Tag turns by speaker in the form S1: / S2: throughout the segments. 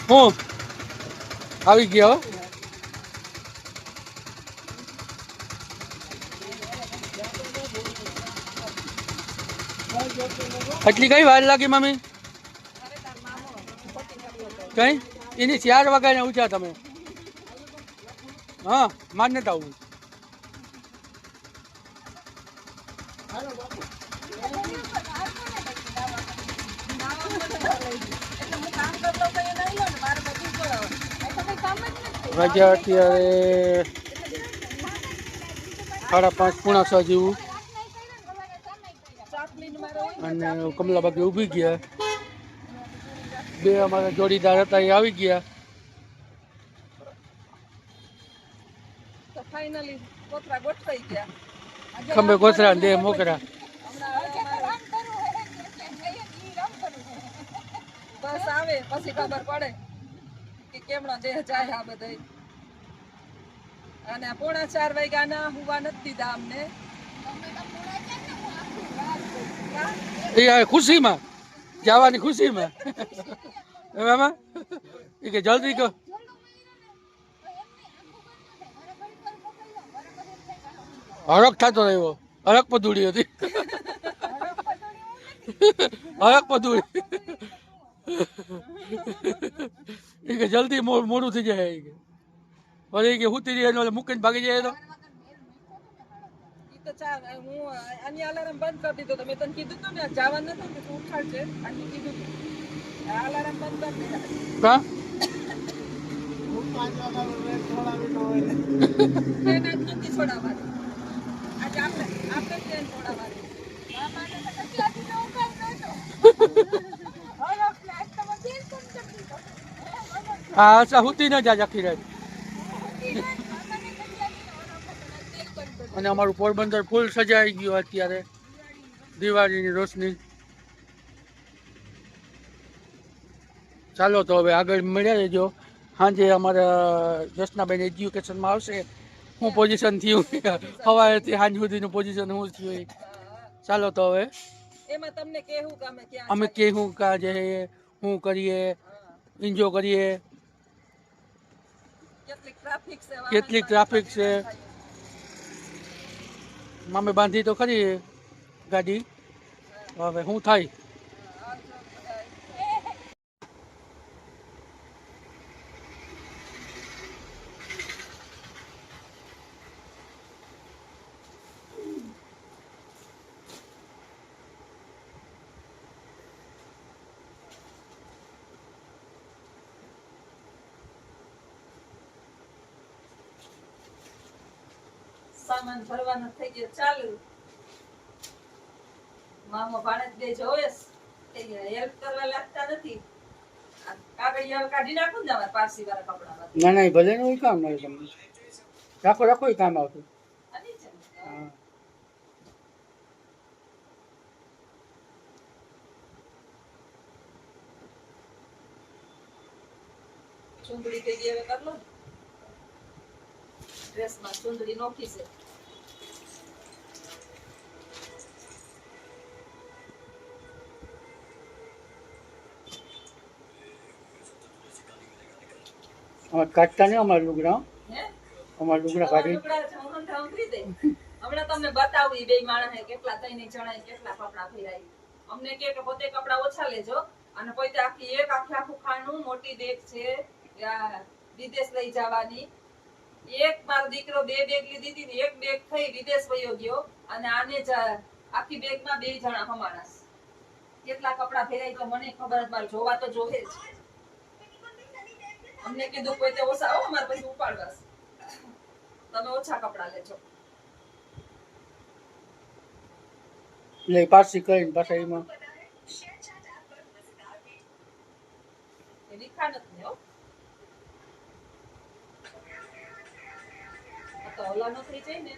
S1: હું આવી ગયો એટલી કઈ વાર લાગી મમ્મી કઈ એની 4 વાગ્યા ઉઠ્યા તમે હા માન્યતા આવું વાગ્યા અત્યારે 5:30 પોણા 6 જેવું અને કમલાબાગે ઊભી ગયા બે અમારા જોડીદાર હતા એ આવી ગયા ખંભે ગોથરા દે મોકરા
S2: બસ આવે પછી ખબર પડે કે કેમનો દેહ જાય આ બધે અને 3:45 વાગ્યાના હુવા નથી દીધા અમને
S1: એ ખુશીમાં જવાની ખુશીમાં એમાં એ કે જલ્દી કહો હરક થતો રહ્યો હરક પદુડી હતી હરક પદુડી એ કે જલ્દી મોડું થઈ જાય એ કે વળી કે હુતી રહી એટલે મૂકીને ભાગી જાય તો
S2: હું આની અલાર્મ બંધ કરી દીધો તો મેં તને કીધું તું ને જવાનું નતું ને તું ઉઠાડજે આની કીધું તું અલાર્મ બંધ કરી દીધા નથી છોડાવવાની આજે આપણે ટ્રેન છોડાવવાની
S1: હા અચ્છા હુતી ન જાય આખી રાત અને અમારું પોરબંદર ફૂલ સજાઈ ગયું અત્યારે દિવાળીની રોશની ચાલો તો હવે આગળ મળ્યા રહેજો સાંજે અમારા જસનાબેન એજ્યુકેશનમાં આવશે શું પોઝિશન થયું સવારેથી સાંજ સુધીનું પોઝિશન શું થયું ચાલો તો હવે
S2: એમાં તમને કેવું કે
S1: અમે કેવું કાં જે શું કરીએ એન્જોય કરીએ કેટલી ટ્રાફિક છે મામે બાંધી તો ખરી ગાડી હવે શું થાય
S2: સામાન ભરવાનો થઈ ગયો ચાલુ મામો ભાણેજ બે જોવે હેલ્પ કરવા લાગતા નથી કાગળિયા કાઢી નાખું ને અમારા પારસી વાળા કપડામાં
S1: ના ના ભલે ને કામ નહીં તમને રાખો રાખો એ કામ આવતું હા
S2: ચુંદડી થઈ ગઈ હવે કર લો ડ્રેસમાં ચુંદડી નોખી છે
S1: કાઢતા નહીં અમારા લુગડા અમારા લુગડા કાઢી
S2: હમણાં તમને બતાવું બે માણસ કેટલા તઈને જણાય કેટલા કપડા ફેરાય અમને કે પોતે કપડા ઓછા લેજો અને પોતે આખી આખું ખાનું મોટી બેગ છે વિદેશ લઈ જવાની એક મારો દીકરો 2 બેગ લીધી હતી એક બેગ થઈ વિદેશ વયો ગયો અને આને આખી બેગમાં 2 જણા હમાણસ કેટલા કપડા ફેરાય તો મને ખબર જ મારે જોવા તો જોહે જ અમને કીધું કોઈ તે ઓછા આવો અમારે પછી ઉપાડવાસ તમે ઓછા કપડા લેજો
S1: લે પાછી કરીને પાછા એમાં
S2: એ લીખા નથી હો તો ઓલા નો થઈ જાય ને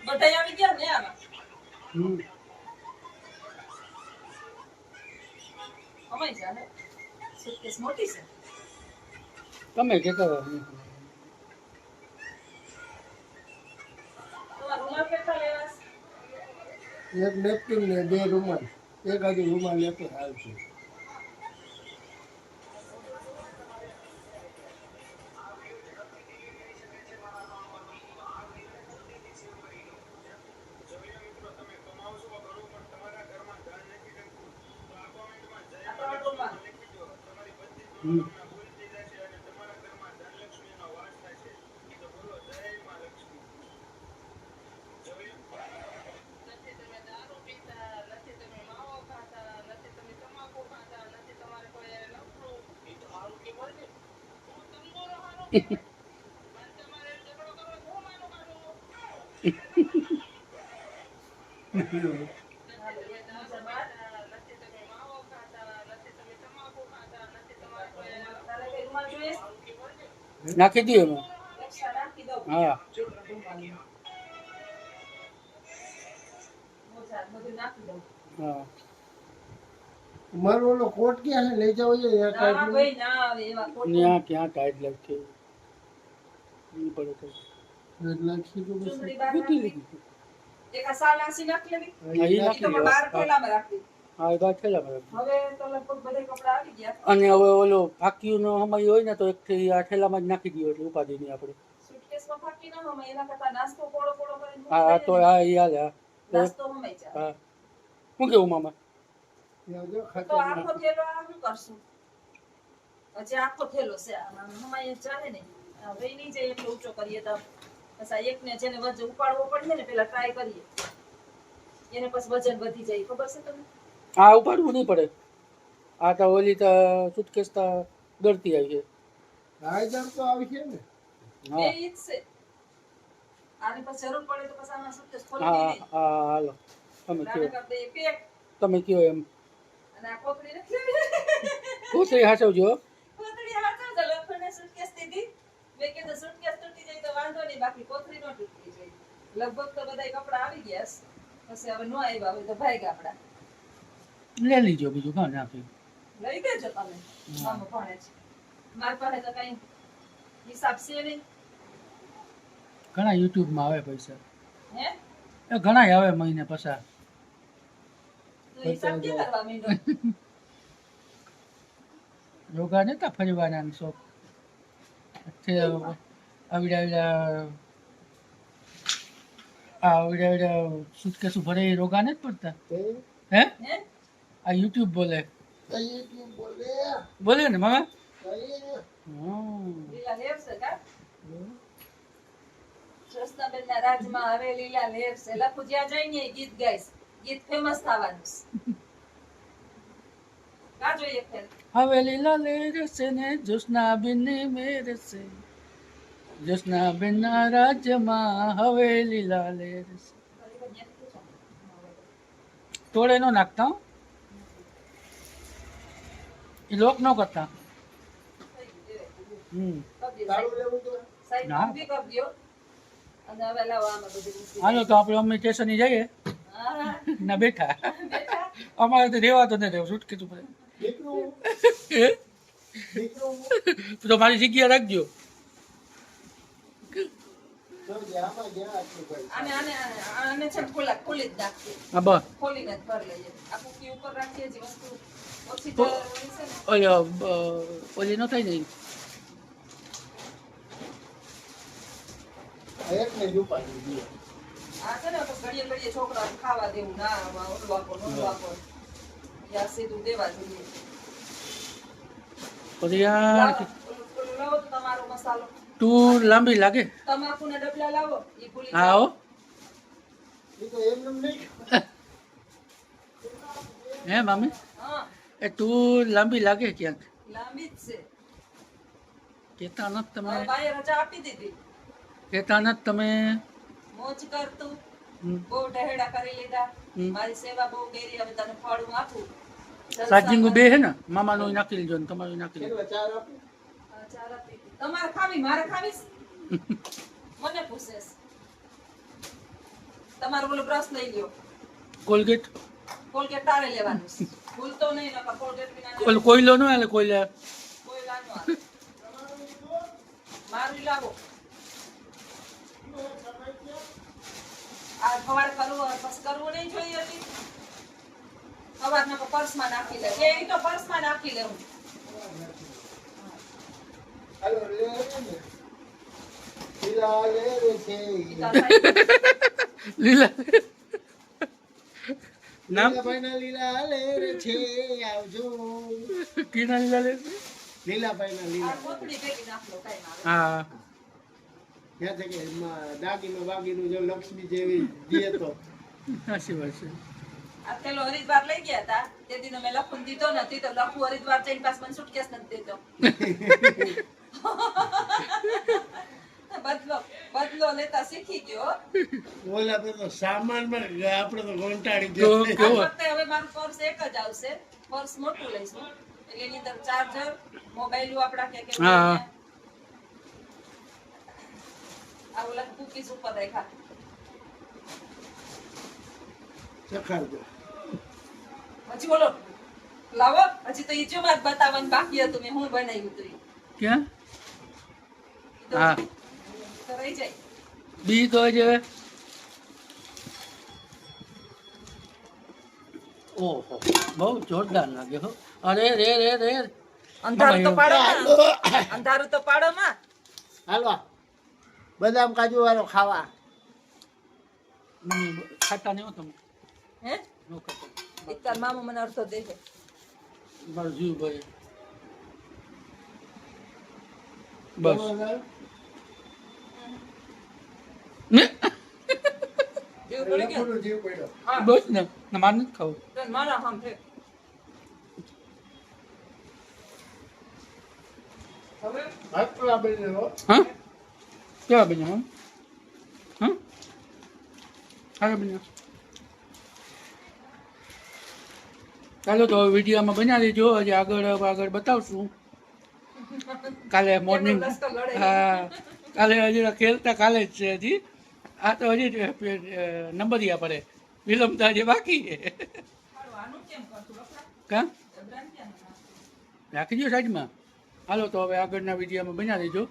S2: બધા આવી ગયા ને આમાં અમાઈ જાને સુટકેસ સાઈઝ મોટી છે.
S1: તમે કહેતા હતા.
S2: તમારા રૂમાલ કેટલા લેવા છે?
S3: એક નેપકિન ને 2 રૂમાલ, એક આજુ રૂમાલ લેતો આવશે.
S2: આ તમારા રૂમાલ.
S1: હમ.
S2: નથી તમે દારૂ પીતા, નથી તમે માવો ખાતા, નથી તમે તમાકુ ખાતા, નથી તમારે કોઈ લફડું. ઈ તો હારું કહેવાય ને. હું તંબોરો હારો કહેવાય. મને તમારે ઝઘડો કરવો તો હું માનો કાઢું. નથી તમે દારૂ પીતા, નથી તમે માવો ખાતા, નથી તમે તમાકુ ખાતા, નથી તમારે કોઈ તારે કઈ રૂમાલ જોઈએ છે? હારું કહેવાય ને.
S1: નાખી દો એમાં.
S2: એક્સ્ટ્રા નાખી દઉં.
S1: હા.
S2: મોજા બધું નાખી દઉં.
S1: હા.
S3: મારો ઓલો કોટ ક્યાં છે? લઈ જાવ છે
S2: ના ભાઈ ના આવે એવા ખોટું.
S1: ત્યાં ક્યાં ટાઈટ લાગશે ઈ પડે તો
S3: લખી તો બસ.
S2: ચૂંદડી બહાર
S1: મૂકી
S2: નાખી.
S1: લીધી.
S2: એક આ સાલ આસી નાખી લેવી.
S1: હા, ઈ
S2: ઈ તો
S1: નાખી
S2: મેં
S1: દો.
S2: બહાર ખોલામાં રાખી.
S1: હા એ વાત છેલ્લા બરાબર.
S2: હવે તો લગભગ બધે કપડા આવી ગયા.
S1: અને હવે ઓલો ફાકીનો સમય હોય ને તો એક આ ઠેલામાં જ નાખી દો એટલે ઉપાધિ નહીં આપણે.
S2: સુટકેસમાં ફાકી ના હમાય, એના કરતા નાસ્તો પોળો પોળો કરીને
S1: હા હા તો હા એ હાલે હા.
S2: નાસ્તો હમાય જાય.
S1: હા શું કેવું મામા?
S3: ત્યાં જો
S2: તો
S3: ખાતા
S2: આખો થેલો આ શું કરશું? હજી આખો થેલો છે આમાં હમાય ચાલે ને. વહી નહીં જાય એટલો ઊંચો કરીએ તો પછી આ એકને જેને વજન ઉપાડવો પડે ને પેલા ટ્રાય કરીએ. એને પછી વજન વધી જાય ખબર છે તમને?
S1: આ ઉપાડવું નહીં પડે. આ તો ઓલી તો સુટકેસ તો ડરતી આવી છે.
S3: હાઈજાર તો આવશે ને.
S2: બે
S1: હા
S2: ઈ જ છે. આને પછી જરૂર પડે તો પછી આમાં સુટકેસ ખોલી
S1: હા
S2: દીધી.
S1: હા હાલો તમે
S2: આને
S1: કયો
S2: કરી દઈએ પેક.
S1: તમે કયો એમ.
S2: અને આ કોથળી નથી લેવી.
S1: કોથળી હાચવજો.
S2: કોથળી હાથમાં જ લખણે સુટકેસ દીધી. મેં કીધું સુટકેસ તૂટી જાય તો વાંધો નહીં, બાકી કોથળી નો તૂટવી જોઈએ. લગભગ તો બધાય કપડા આવી ગયા છે. પછી હવે નો આવ્યા હોય તો ભાઈ આપડા
S1: લઈ લીજો બીજું કાં નાખી.
S2: લઈ દેજો તમે. મામા ભણે છે. મારી પાસે તો કઈ હિસાબ છે નહીં.
S1: ઘણા યુટ્યુબમાં આવે પૈસા.
S2: હે
S1: એ ઘણા આવે મહિને પૈસા.
S2: તો હિસાબ કે કરવા માંડ્યો?
S1: યોગા નતા ફરવાના શોખ. આવડ્યા સુટકેસું ભરે એ રોગા નથી પડતા.
S3: તે
S1: હે
S2: હે
S1: આ યુટ્યુબ બોલે
S3: કઈ બોલે
S1: બોલે ને મામા.
S3: કઈ
S2: લીલા લેર છે કા? જસનાબેનના રાજમાં હવે લીલા લેર છે. લખુ જ્યાં જાય ને એ ગીત ગાઈશ. ગીત ફેમસ થવાનું છે. કા જોઈએ ફેર?
S1: હવે લીલા લેર છે ને જોશના બેન મેર છે. જોશના બેન ના રાજ્યમાં હવે લીલા લેર છે. તોડે નો નાખતા હો. એ લોક નો કરતા. હમ
S3: તારું લેવું તો
S2: સાઈડ
S1: ના.
S2: ઊભી કરી દ્યો. અને હવે લાવો આમાં બધું મૂકી
S1: હાલો તો આપણે અમે સ્ટેશને જઈએ
S2: દઈએ. હા,
S1: ના બેઠા.
S2: બેઠા.
S1: અમારે તો રહેવા તો નથી શૂટ કીધું પડે.
S3: દીકરું દીકરું
S1: તો મારી જગ્યા રાખજો.
S3: તો જ્યાંમાં જ્યાં આટલું ભાઈ
S2: આને આને આને છે ને ખોલી જ નાખીએ.
S1: હા બસ
S2: ખોલીને જ ભરી લઈએ. આ કુકી ઉપર રાખીએ જે વસ્તુ ઓછી
S1: તો-
S2: જરૂરી છે ને.
S1: ઓલી ન થાય ને
S3: એક ને જ ઉપાડી દીધું.
S2: આ છે ને પછી ઘડીએ ઘડીએ છોકરાઓને ખાવા દેવું ના આમાં ઓલું આપો ઓલું આપો. યા સીધું દેવા જોઈએ.
S1: પછી યાર
S2: લાવો, ઓલું લાવો તો તમારો મસાલો.
S1: તું લાંબી લાગે.
S2: તમાકુના ડબલા લાવો. ઈ ભૂલી
S1: હા
S2: જાઓ.
S1: હો
S3: એ તો એમ નહીં
S1: હે મામી
S2: હા,
S1: એ તું લાંબી લાગે ક્યાંક.
S2: લાંબી જ છે.
S1: કહેતા નથી તમે.
S2: હવે બાએ રજા આપી દીધી.
S1: કહેતા નથી તમે.
S2: મોજ કરતું.
S1: હમ.
S2: બહુ ઢહેડા કરી લીધા.
S1: હમ.
S2: મારી સેવા બહુ કરી. હવે તને ફળ હું આપું.
S1: સાજીંગુ બે હે ને મામાનું નાખી લેજો ને તમારું નાખી લેજો.
S3: કેટલા ચાર આપું
S2: હા, ચાર આપી દીધી. તમારે ખાવી મારે ખાવીશ? મને પૂછેશ. તમારો ઓલો બ્રશ લઈ લ્યો.
S1: કોલગેટ
S2: કોલગેટ તારે લેવાનું છે. ભૂલતો નહીં નકર કોલગેટ વિના
S1: ઓલો કોયલો નો હાલે કોયલા
S2: લીલા નો આવે. મારું લાવો. આ સવાર કરવું બસ કરવું નહીં જોઈએ હજી. સવારના પર્સમાં નાખી લે. એ તો પર્સમાં નાખી લેવું.
S3: હાલો લે ને લીલા લે રે છે
S1: લીલા નામ
S3: લીલાભાઈના લીલા લે રે છે આવજો
S1: કીના લીલા લે
S3: લીલાભાઈના
S2: આ
S3: લીલા
S2: કોથળી ભેગી નાખ લો કાંઈ ના આવે.
S1: હા
S3: ત્યાં છે કે દાગીનો બાગીનું જો લક્ષ્મી જેવી દે તો
S1: સાચી વાત છે
S2: આ પેલો હરિદ્વાર લઈ ગયા હતા તે દીનો મેં લખું દીધો નથી તો લખું હરિદ્વાર જઈને પાસ મને સુટકેસ નથી દેતો. બદલો લેતા શીખી ગયો.
S3: ઓલા તો સામાનમાં આપણે તો ઘંટાડી
S1: તો
S3: ગયો
S2: આ
S1: કેવો
S2: વખતે હવે મારું પર્સ એક જ આવશે. પર્સ મોટું લઈશું એટલે એની અંદર ચાર્જર મોબાઈલ આપડા કે
S1: હા.
S2: આ ઓલા કુકીઝ ઉપર રાખ્યા.
S3: ચખાડજો
S2: હજી બોલો લાવો હજી તો ઈ જો મારે બતાવવાનું બાકી હતું મેં હું બનાવ્યું હતું ઈ.
S1: ક્યાં
S2: તો
S1: હા
S2: તો રહી જાય.
S1: બી તો હજી હવે ઓહો બહુ જોરદાર લાગે હો અરે રે રે રે
S2: અંધારું તો પાડો માં. અંધારું તો પાડો માં.
S3: હાલો બદામ કાજુ વાળો ખાવા
S1: ખાતા નહીં હો તમે
S2: હે
S1: ન ખાતા
S2: એક તાર મામા મને અડધો દેજે.
S1: મારો જીવ ભાઈ બસ ને
S2: જીવ પડી ગયો.
S3: લખુનો જીવ પડ્યો
S2: હા
S1: બસ ને ના માર નથી ખાવું
S2: તો મારા હમ છે. હવે
S3: હાથલા બને હો
S1: હા કેવા બન્યા મમ હા સારા બન્યા ચાલો તો વિડીયોમાં બના લેજો હજી આગળ બતાવશું કાલે મોર્નિંગ
S2: લશ્કર લડે.
S1: હા કાલે હજી ખેલતા કાલે જ છે હજી આ તો હજી નંબરિયા પડે વિલંબતા હજી બાકી છે
S2: હારું, આનું કેમ કરશું બકરા?
S1: કા
S2: જબરાન ક્યાં નાખા?
S1: રાખી દો સાઈડમાં હાલો તો હવે આગળના વિડીયોમાં બના લેજો